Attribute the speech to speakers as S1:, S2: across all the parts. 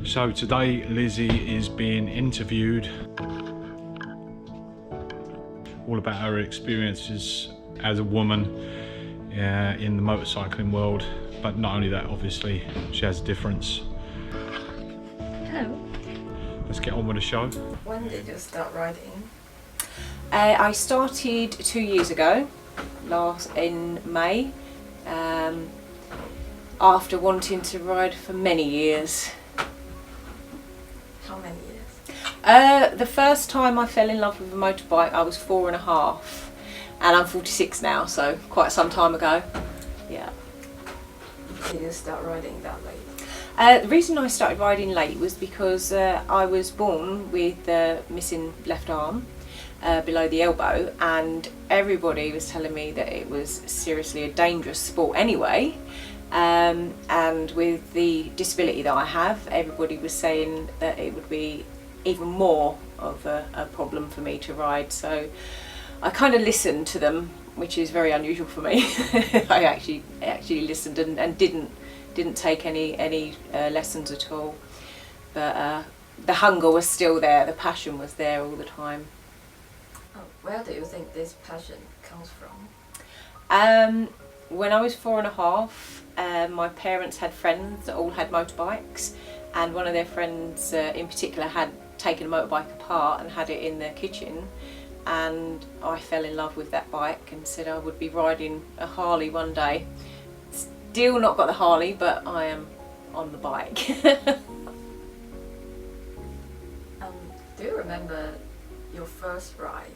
S1: So today Lizzie is being interviewed all about her experiences as a woman in the motorcycling world, but not only that, obviously she has a difference.
S2: Hello.
S1: Let's get on with the show.
S2: When did you start riding?
S3: I started 2 years ago, in May, after wanting to ride for many years.
S2: How many years?
S3: The first time I fell in love with a motorbike I was 4.5, and I'm 46 now, so quite some time ago. Yeah.
S2: Did you start riding that late?
S3: The reason I started riding late was because I was born with missing left arm below the elbow, and everybody was telling me that it was seriously a dangerous sport anyway. And with the disability that I have, everybody was saying that it would be even more of a problem for me to ride. So I kind of listened to them, which is very unusual for me. I actually listened and didn't take any lessons at all. But the hunger was still there, the passion was there all the time.
S2: Oh, where do you think this passion comes from?
S3: When I was 4.5, my parents had friends that all had motorbikes, and one of their friends in particular had taken a motorbike apart and had it in their kitchen, and I fell in love with that bike and said I would be riding a Harley one day. Still not got the Harley, but I am on the bike.
S2: Do you remember your first ride?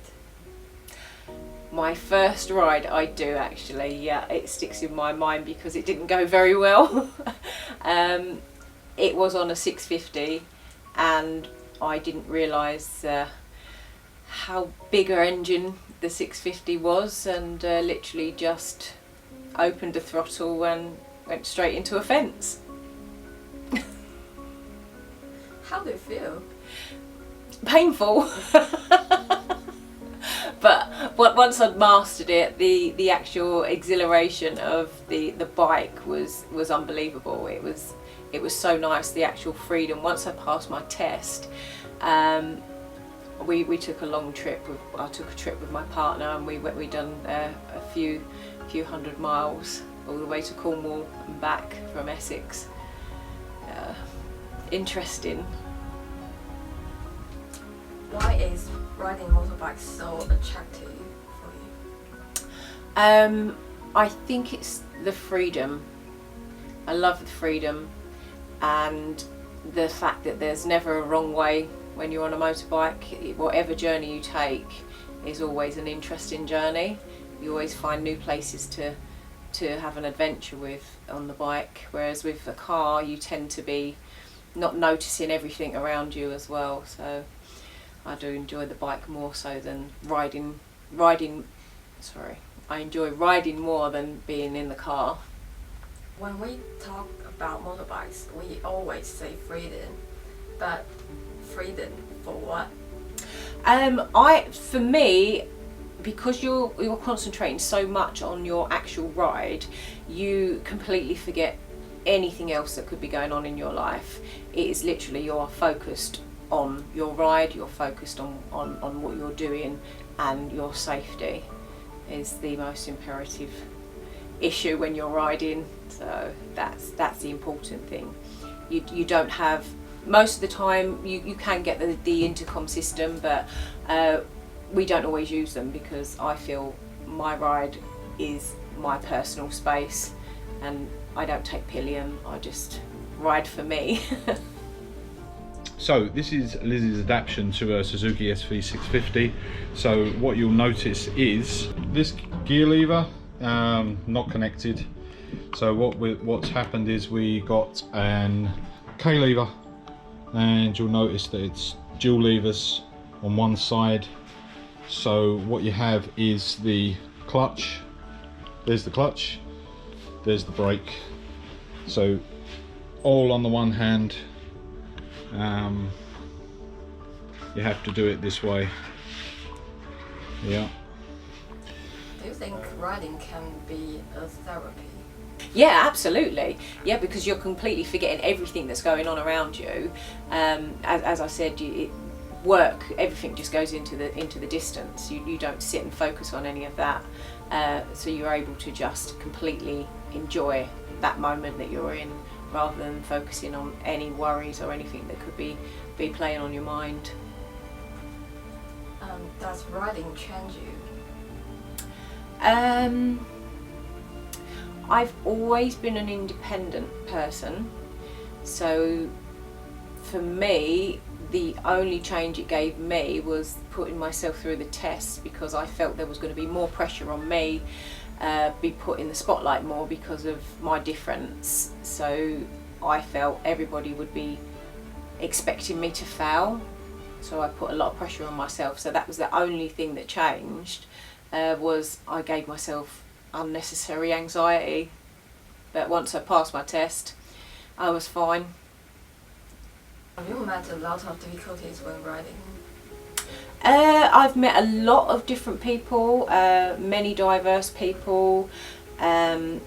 S3: My first ride, I do actually, yeah, it sticks in my mind because it didn't go very well. It was on a 650, and I didn't realise how big an engine the 650 was, and literally just opened the throttle and went straight into a fence.
S2: How do you feel?
S3: Painful. But once I'd mastered it, the actual exhilaration of the bike was unbelievable. It was so nice, the actual freedom. Once I passed my test, we took a long trip. I took a trip with my partner, and we done a few hundred miles all the way to Cornwall and back from Essex. Interesting.
S2: Why is riding motorbikes so attractive for you?
S3: I think it's the freedom. I love the freedom, and the fact that there's never a wrong way when you're on a motorbike. Whatever journey you take is always an interesting journey. You always find new places to have an adventure with on the bike, whereas with a car you tend to be not noticing everything around you as well. So I do enjoy the bike more so than riding. I enjoy riding more than being in the car.
S2: When we talk about motorbikes, we always say freedom, but freedom for what?
S3: For me, because you're concentrating so much on your actual ride, you completely forget anything else that could be going on in your life. It is literally, you're focused on your ride, you're focused on what you're doing, and your safety is the most imperative issue when you're riding. So that's the important thing. You don't have, most of the time you can get the intercom system, but we don't always use them, because I feel my ride is my personal space, and I don't take pillion, I just ride for me.
S1: So this is Lizzie's adaptation to a Suzuki SV650. So what you'll notice is this gear lever not connected. So what's happened is we got an K lever, and you'll notice that it's dual levers on one side. So what you have is the clutch. There's the clutch, there's the brake. So all on the one hand. You have to do it this way. Yeah.
S2: Do you think riding can be a therapy?
S3: Yeah, absolutely. Yeah, because you're completely forgetting everything that's going on around you. As I said, work, everything just goes into the distance. You don't sit and focus on any of that. So you're able to just completely enjoy that moment that you're in, rather than focusing on any worries or anything that could be playing on your mind.
S2: Does riding change you?
S3: I've always been an independent person, so for me the only change it gave me was putting myself through the test, because I felt there was going to be more pressure on me, be put in the spotlight more because of my difference. So I felt everybody would be expecting me to fail, so I put a lot of pressure on myself. So that was the only thing that changed, was I gave myself unnecessary anxiety. But once I passed my test, I was fine.
S2: Have you met a lot of difficulties when riding?
S3: I've met a lot of different people, many diverse people. I've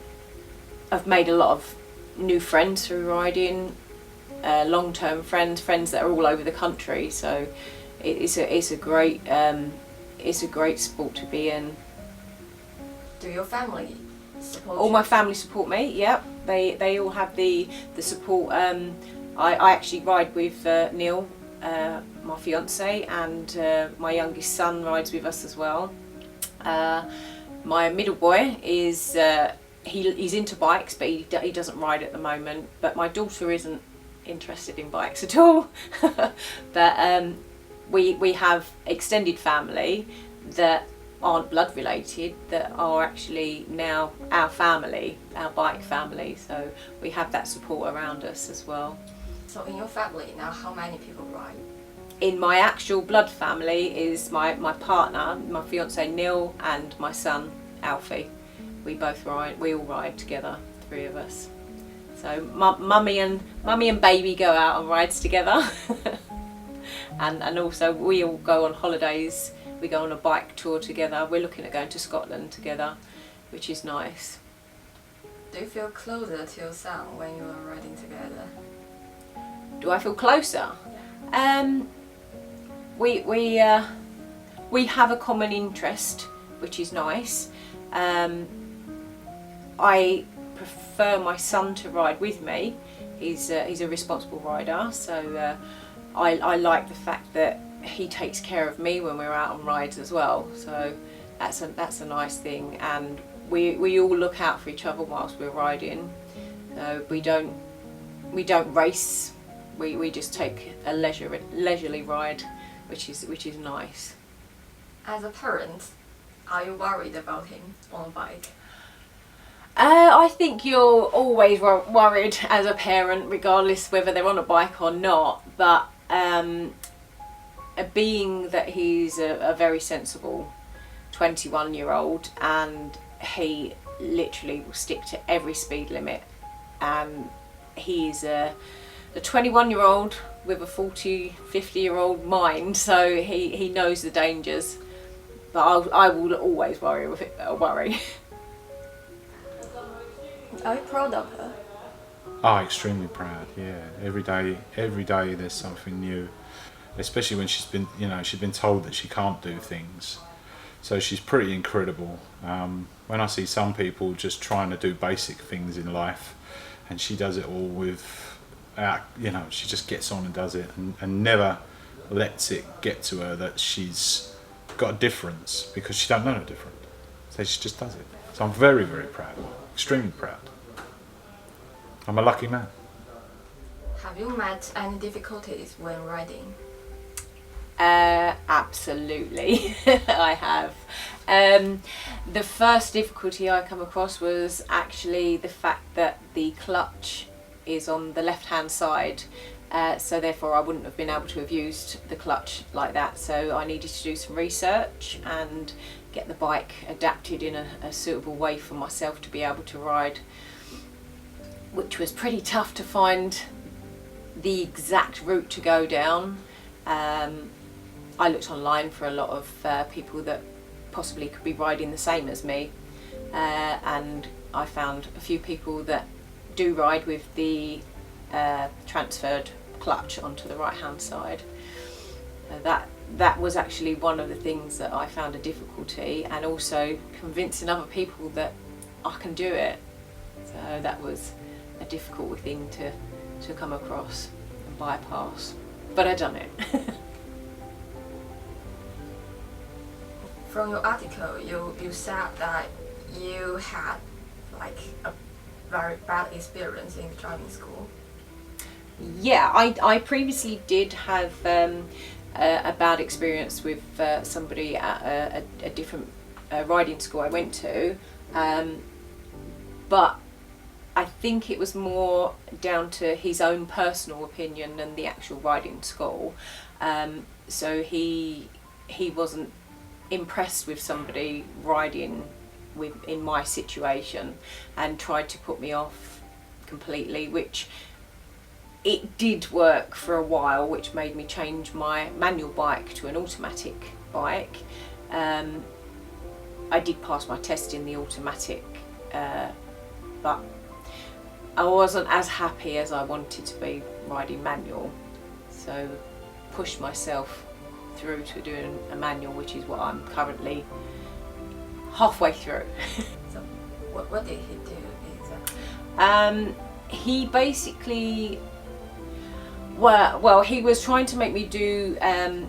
S3: made a lot of new friends through riding, long-term friends that are all over the country. So it's a great sport to be in.
S2: Do your family support
S3: All
S2: you?
S3: my family support me. Yep, they all have the support. I actually ride with Neil, my fiance, and my youngest son rides with us as well. My middle boy is he's into bikes, but he doesn't ride at the moment. But my daughter isn't interested in bikes at all. But we have extended family that aren't blood related, that are actually now our family, our bike family. So we have that support around us as well.
S2: So in your family now, how many people ride?
S3: In my actual blood family is my partner, my fiance Neil, and my son Alfie. We both ride. We all ride together, three of us. So mummy and baby go out on rides together, and also we all go on holidays. We go on a bike tour together. We're looking at going to Scotland together, which is nice.
S2: Do you feel closer to your son when you are riding together?
S3: Do I feel closer? We have a common interest, which is nice. I prefer my son to ride with me. He's a responsible rider, so I like the fact that he takes care of me when we're out on rides as well. So that's a nice thing, and we all look out for each other whilst we're riding. We don't race. We just take a leisurely ride, which is nice.
S2: As a parent, are you worried about him on a bike?
S3: I think you're always worried as a parent, regardless whether they're on a bike or not. But being that he's a very sensible 21-year-old, and he literally will stick to every speed limit, and he's a 21-year-old with a 50-year-old mind, so he knows the dangers. But I will always worry.
S2: Are you proud of her?
S1: Oh, extremely proud. Yeah, every day there's something new. Especially when she's been told that she can't do things. So she's pretty incredible. When I see some people just trying to do basic things in life, and she does it all she just gets on and does it, and never lets it get to her that she's got a difference, because she don't know no different. So she just does it. So I'm very, very proud. Extremely proud. I'm a lucky man.
S2: Have you met any difficulties when riding?
S3: Absolutely, I have. The first difficulty I come across was actually the fact that the clutch is on the left-hand side, so therefore I wouldn't have been able to have used the clutch like that. So I needed to do some research and get the bike adapted in a suitable way for myself to be able to ride, which was pretty tough to find the exact route to go down. I looked online for a lot of people that possibly could be riding the same as me, and I found a few people that do ride with the transferred clutch onto the right hand side. That was actually one of the things that I found a difficulty, and also convincing other people that I can do it. So that was a difficult thing to come across and bypass, but I done it.
S2: From your article, you said that you had like a very bad experience in the driving school.
S3: Yeah, I previously did have a bad experience with somebody at a different riding school I went to, but I think it was more down to his own personal opinion than the actual riding school. So he wasn't impressed with somebody riding in my situation, and tried to put me off completely, which it did work for a while, which made me change my manual bike to an automatic bike. I did pass my test in the automatic, but I wasn't as happy as I wanted to be riding manual, so pushed myself through to doing a manual, which is what I'm currently halfway through.
S2: So what did he do exactly?
S3: He basically, well, he was trying to make me do an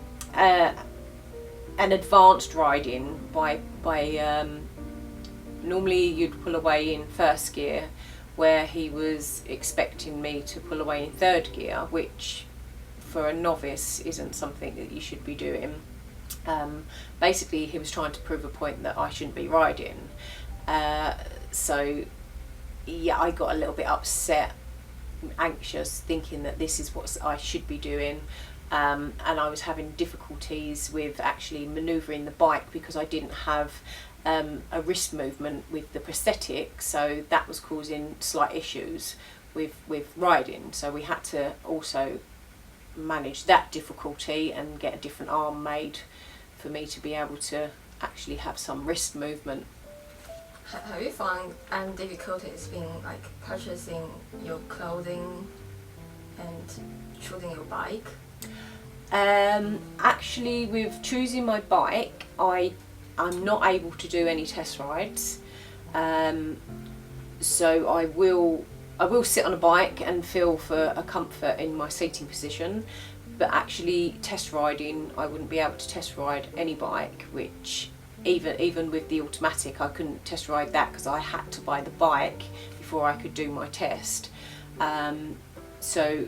S3: advanced riding by normally you'd pull away in first gear, where he was expecting me to pull away in third gear, which for a novice isn't something that you should be doing. Basically he was trying to prove a point that I shouldn't be riding. So yeah, I got a little bit upset, anxious, thinking that this is what I should be doing, and I was having difficulties with actually manoeuvring the bike because I didn't have a wrist movement with the prosthetic, so that was causing slight issues with riding. So we had to also manage that difficulty and get a different arm made for me to be able to actually have some wrist movement.
S2: Have you found any difficulties in like purchasing your clothing and choosing your bike?
S3: Actually, with choosing my bike, I'm not able to do any test rides. So I will sit on a bike and feel for a comfort in my seating position, but actually test riding, I wouldn't be able to test ride any bike, which even with the automatic I couldn't test ride that because I had to buy the bike before I could do my test. So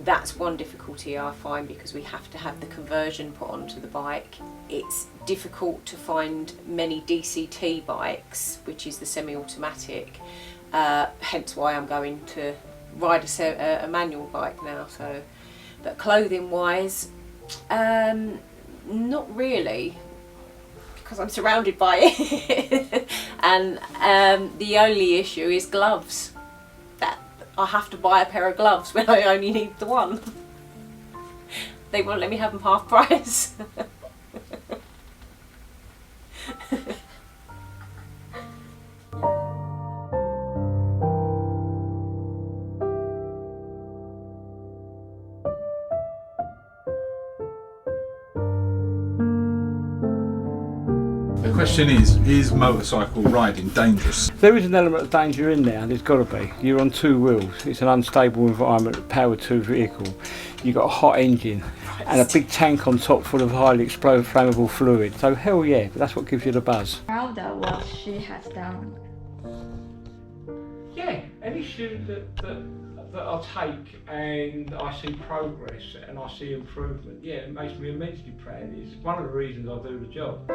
S3: that's one difficulty I find, because we have to have the conversion put onto the bike. It's difficult to find many DCT bikes, which is the semi-automatic, hence why I'm going to ride a manual bike now. So, but clothing wise, not really, because I'm surrounded by it. And the only issue is gloves. That I have to buy a pair of gloves when I only need the one. They won't let me have them half price.
S1: The question is motorcycle riding dangerous?
S4: There is an element of danger in there, there's got to be. You're on two wheels, it's an unstable environment, powered two vehicle. You've got a hot engine and a big tank on top full of highly explosive flammable fluid. So hell yeah, but that's what gives you the buzz.
S5: Proud of what she has done.
S4: Yeah, any student that I take and I see progress and I see improvement, yeah, it makes me immensely proud. It's one of the reasons I do the job.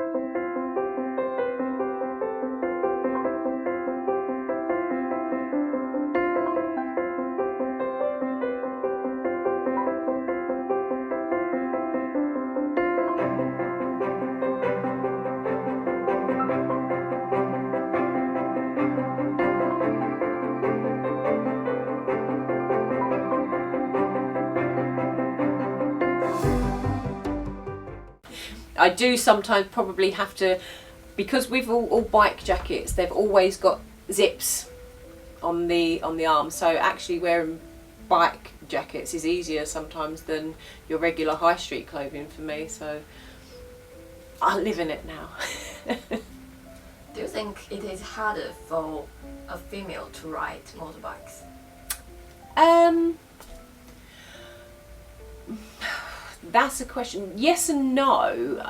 S3: I do sometimes probably have to, because with all bike jackets, they've always got zips on the arm. So actually wearing bike jackets is easier sometimes than your regular high street clothing for me. So I live in it now.
S2: Do you think it is harder for a female to ride motorbikes?
S3: That's a question. Yes and no.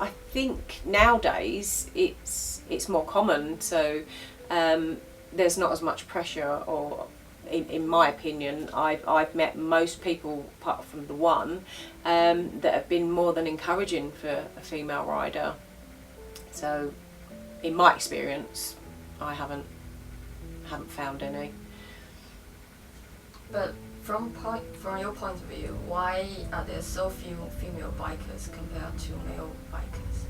S3: I think nowadays it's more common, so there's not as much pressure, or in my opinion, I've met most people, apart from the one, that have been more than encouraging for a female rider. So in my experience, I haven't found any.
S2: But from your point of view, why are there so few female bikers compared to male bikers?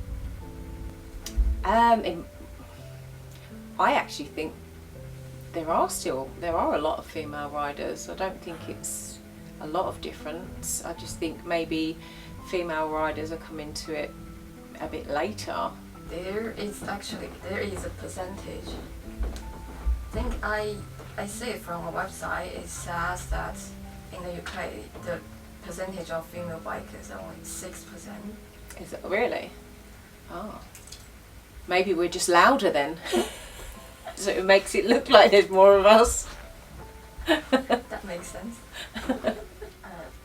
S3: I actually think there are a lot of female riders. I don't think it's a lot of difference. I just think maybe female riders are coming to it a bit later.
S2: There is a percentage. I think I see it from a website. It says that in the UK the percentage of female bikers are only 6%.
S3: Is it really? Oh, maybe we're just louder then. So it makes it look like there's more of us.
S2: That makes sense.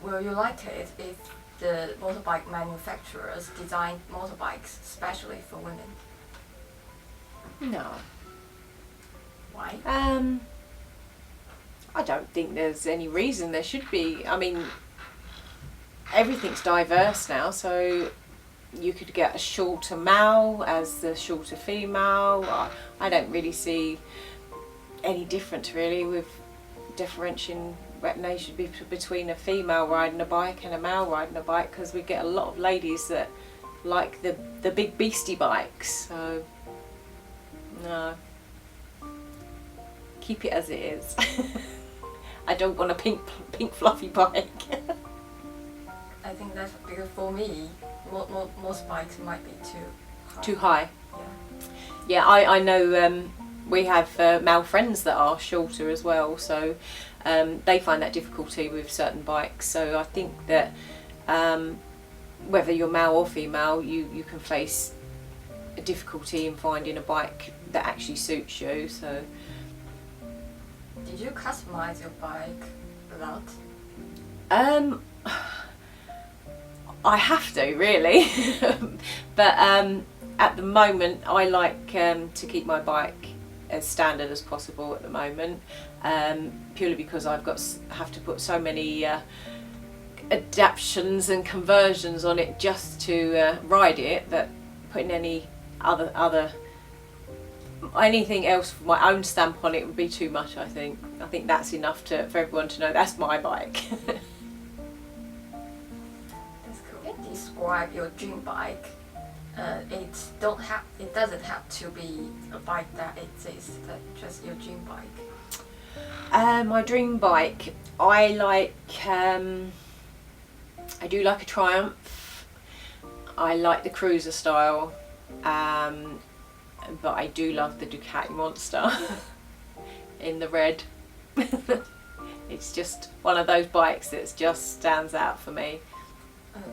S2: Will you like it if the motorbike manufacturers designed motorbikes especially for women?
S3: No.
S2: Why?
S3: I don't think there's any reason there should be. I mean, everything's diverse now, so you could get a shorter male as the shorter female. I don't really see any difference really with differentiating between a female riding a bike and a male riding a bike, because we get a lot of ladies that like the big beastie bikes. So no, keep it as it is. I don't want a pink fluffy bike.
S2: I think that's because for me, most bikes might be too high.
S3: Too high.
S2: Yeah.
S3: Yeah, I know we have male friends that are shorter as well, so they find that difficulty with certain bikes. So I think that whether you're male or female, you can face a difficulty in finding a bike that actually suits you. So.
S2: Did you customize your bike a lot?
S3: I have to really, but at the moment I like to keep my bike as standard as possible at the moment, purely because have to put so many adaptations and conversions on it just to ride it, that putting anything else for my own stamp on it would be too much. I think that's enough for everyone to know that's my bike.
S2: That's cool. Can you describe your dream bike? It doesn't have to be a bike that exists, but just your dream bike.
S3: My dream bike, I do like a Triumph. I like the cruiser style. But I do love the Ducati Monster in the red. It's just one of those bikes that just stands out for me.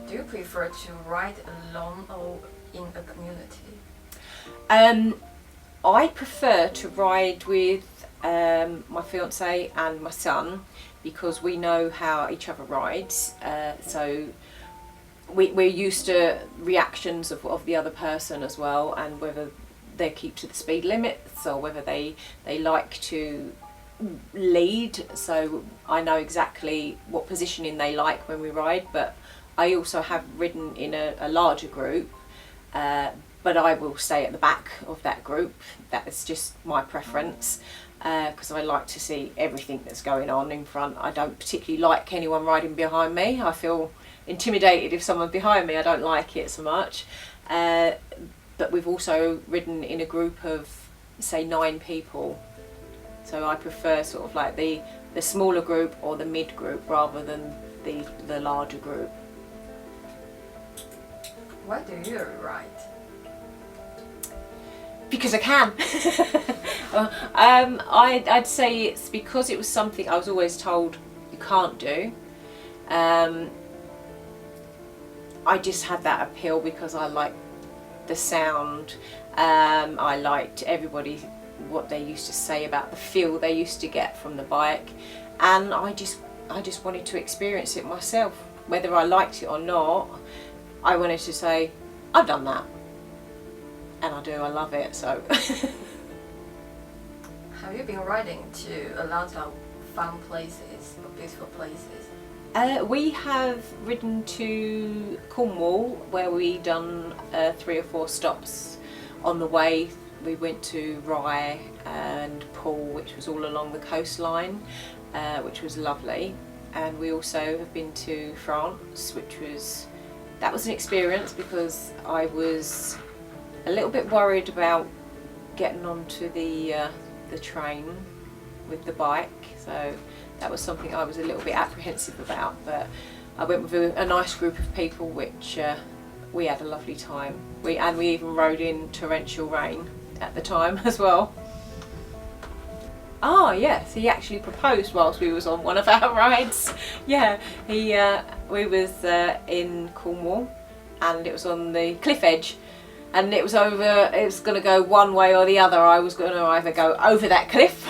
S2: Do you prefer to ride alone or in a community?
S3: I prefer to ride with my fiance and my son, because we know how each other rides. So we're used to reactions of the other person as well, and whether they keep to the speed limits or whether they like to lead. So I know exactly what positioning they like when we ride. But I also have ridden in a larger group, but I will stay at the back of that group. That is just my preference, because I like to see everything that's going on in front. I don't particularly like anyone riding behind me. I feel intimidated if someone's behind me. I don't like it so much. But we've also ridden in a group of, say, 9 people. So I prefer sort of like the smaller group or the mid group rather than the larger group.
S2: Why do you ride?
S3: Because I can. I'd say it's because it was something I was always told you can't do. I just had that appeal because I liked the sound. I liked everybody, what they used to say about the feel they used to get from the bike, and I just wanted to experience it myself. Whether I liked it or not, I wanted to say, I've done that. And I love it, so.
S2: Have you been riding to a lot of fun places, or beautiful places?
S3: We have ridden to Cornwall, where we done 3 or 4 stops. On the way we went to Rye and Poole, which was all along the coastline, which was lovely. And we also have been to France, that was an experience because I was a little bit worried about getting onto the train with the bike, so that was something I was a little bit apprehensive about, but I went with a nice group of people, which we had a lovely time. We even rode in torrential rain at the time as well. Oh yes, he actually proposed whilst we was on one of our rides. Yeah, we was in Cornwall, and it was on the cliff edge, and it was going to go one way or the other. I was going to either go over that cliff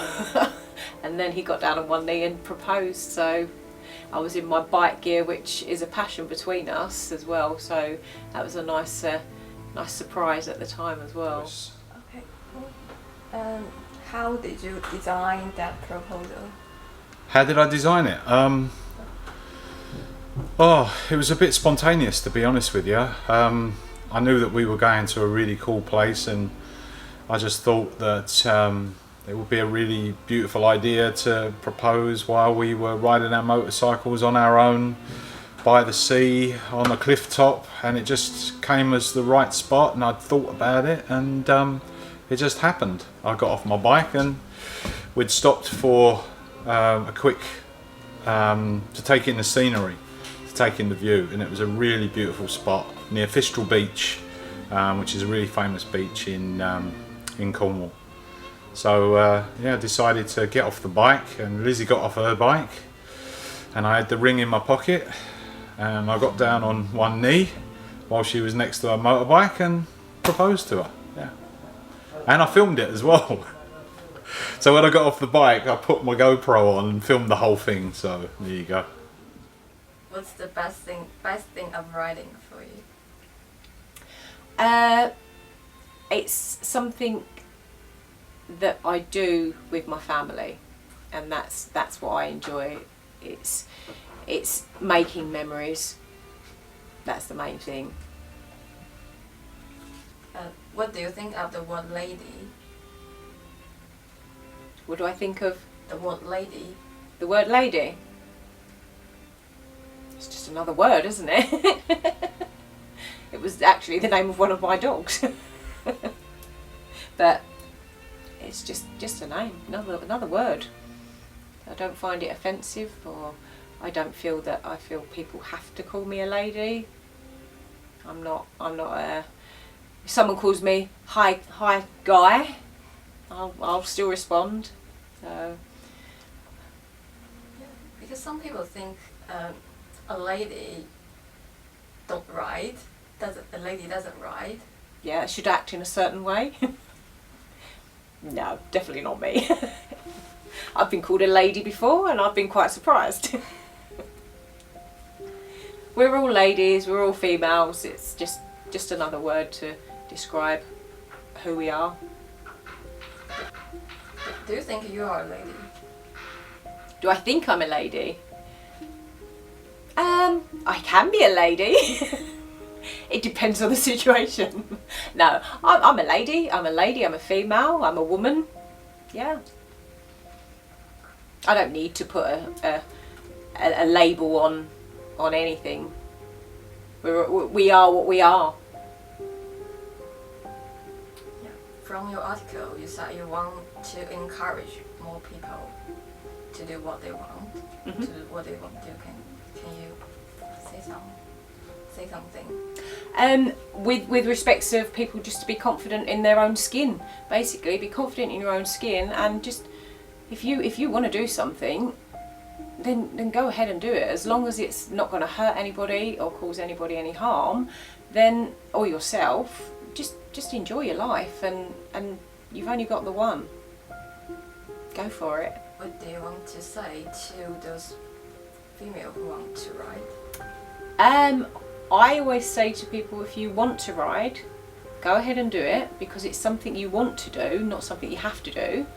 S3: and then he got down on one knee and proposed, so I was in my bike gear, which is a passion between us as well, so that was a nice surprise at the time as well.
S2: Okay, cool. How did you design that proposal?
S1: How did I design it? It was a bit spontaneous, to be honest with you. I knew that we were going to a really cool place, and I just thought that it would be a really beautiful idea to propose while we were riding our motorcycles on our own by the sea on a cliff top, and it just came as the right spot, and I'd thought about it, and it just happened. I got off my bike and we'd stopped for a quick to take in the scenery, to take in the view, and it was a really beautiful spot near Fistral Beach, which is a really famous beach in Cornwall. So I decided to get off the bike, and Lizzie got off her bike, and I had the ring in my pocket, and I got down on one knee while she was next to her motorbike and proposed to her. Yeah, and I filmed it as well. So when I got off the bike, I put my GoPro on and filmed the whole thing. So there you go.
S2: What's the best thing of riding for you?
S3: It's something that I do with my family, and that's what I enjoy. It's making memories. That's the main thing.
S2: What do you think of the word lady?
S3: What do I think of
S2: The word lady.
S3: the word lady? It's just another word, isn't it? It was actually the name of one of my dogs. But it's just a name, another word. I don't find it offensive, or I don't feel that people have to call me a lady. I'm not a. If someone calls me hi guy, I'll still respond. So.
S2: Because some people think a lady don't ride. A lady doesn't ride.
S3: Yeah, should act in a certain way. No, definitely not me. I've been called a lady before, and I've been quite surprised. We're all ladies, we're all females. It's just another word to describe who we are.
S2: Do you think you are a lady?
S3: Do I think I'm a lady? I can be a lady. It depends on the situation. No, I'm a lady. I'm a female. I'm a woman. Yeah. I don't need to put a label on anything. We are what we are.
S2: Yeah. From your article, you said you want to encourage more people to do what they want, to do what they want to do. Can you say something?
S3: With respects of people just to be confident in their own skin, basically be confident in your own skin, and just if you want to do something, then go ahead and do it, as long as it's not going to hurt anybody or cause anybody any harm, then, or yourself. Just enjoy your life, and you've only got the one. Go for it.
S2: What do you want to say to those females who want to ride?
S3: I always say to people, if you want to ride, go ahead and do it, because it's something you want to do, not something you have to do.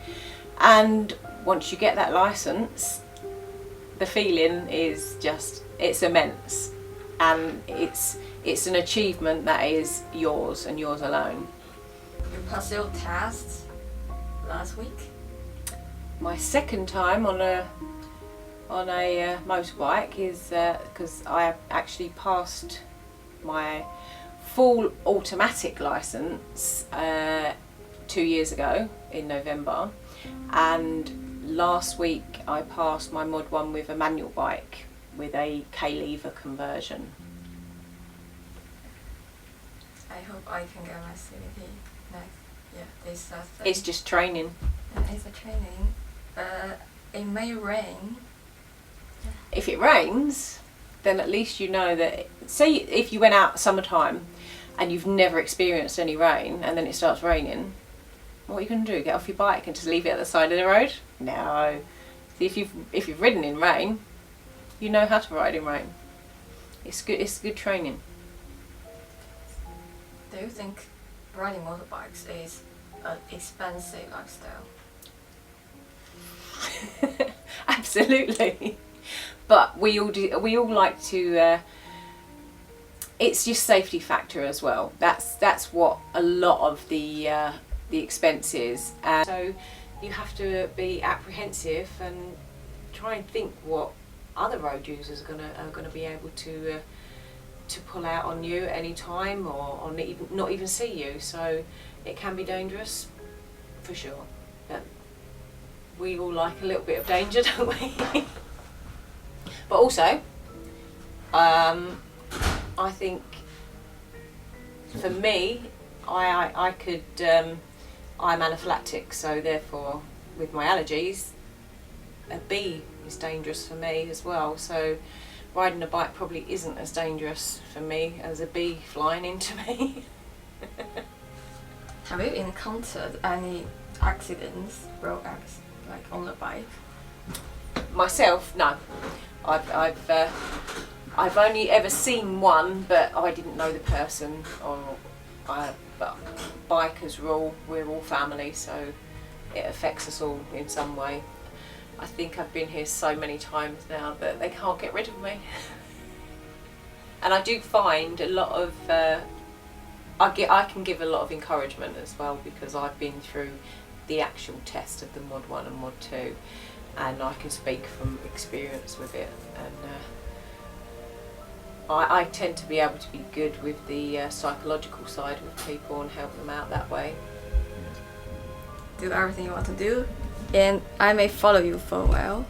S3: And once you get that license, the feeling is just, it's immense, and it's an achievement that is yours and yours alone.
S2: You passed your test last week?
S3: My second time on a motorbike is because I actually passed my full automatic license 2 years ago in November, and last week I passed my Mod 1 with a manual bike with a K-lever conversion.
S2: I hope I can get my CVT this Saturday.
S3: It's just training.
S2: It's a training. It may rain.
S3: If it rains, then at least you know that, say if you went out summertime and you've never experienced any rain, and then it starts raining, what are you going to do? Get off your bike and just leave it at the side of the road? No. See, if you've ridden in rain, you know how to ride in rain. It's good training.
S2: Do you think riding motorbikes is an expensive lifestyle?
S3: Absolutely. But we all like to. It's just safety factor as well. That's what a lot of the expense is. So you have to be apprehensive and try and think what other road users are gonna be able to pull out on you at any time, or not even see you. So it can be dangerous, for sure. But we all like a little bit of danger, don't we? But also, I think for me, I'm anaphylactic, so therefore with my allergies, a bee is dangerous for me as well. So riding a bike probably isn't as dangerous for me as a bee flying into me.
S2: Have you encountered any accidents, road accidents, like on the bike?
S3: Myself, no. I've only ever seen one, but I didn't know the person. But bikers we're all family, so it affects us all in some way. I think I've been here so many times now that they can't get rid of me. And I do find a lot of I can give a lot of encouragement as well, because I've been through the actual test of the Mod 1 and Mod 2, and I can speak from experience with it, and I tend to be able to be good with the psychological side with people and help them out that way.
S2: Do everything you want to do, and I may follow you for a while.